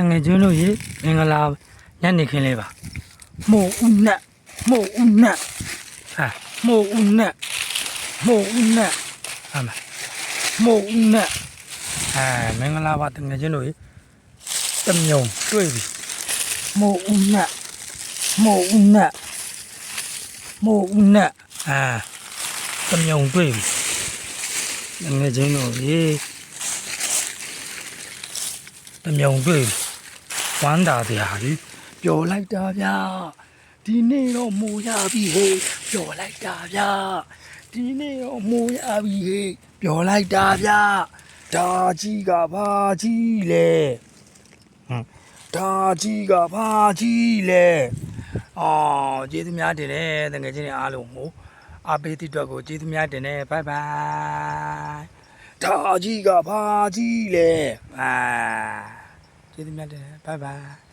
ငယ်ချင်းတို့ရေမင်္ဂလာညနေခင်းလေးပါမို့ဦးနဲ့မို့ဦးနဲ့ဟာမို့ဦးနဲ့မို့ဦးနဲ့ဟာမို့ဦးနဲ့မင်္ဂလာပါတငယ်ချင်းတို့ရေတမြုံတွေ့ပြီမို့ဦးနဲ့မို့ဦးနဲ့မို့ဦးနဲ့တမြုံတွေ့ပြီတငယ်ချင်းတို့ရေတမြုံတွေ့ပြီဝမ်းသာတရားကြီးပျော်လိုက်တာဗျာဒီနေ့တော့မိုးရပြီဟေးပျော်လိုက်တာဗျာဒီနေ့တော့မိုးရပြီဟေးပျော်လိုက်တာဗျာဒါကြီးကဘာကြီးလဲဒါကြီးကဘာကြီးလဲကျေးဇူးများတင်တယ်တကယ်ချင်းအားလုံးကိုအားပေးတဲ့အတွက်ကိုကျေးဇူးများတင်တယ်ဘိုင်ဘိုင်ဒါကြီးကဘာကြီးလဲကျေးဇူးများတင်တယ်ဘိုင်ဘိုင်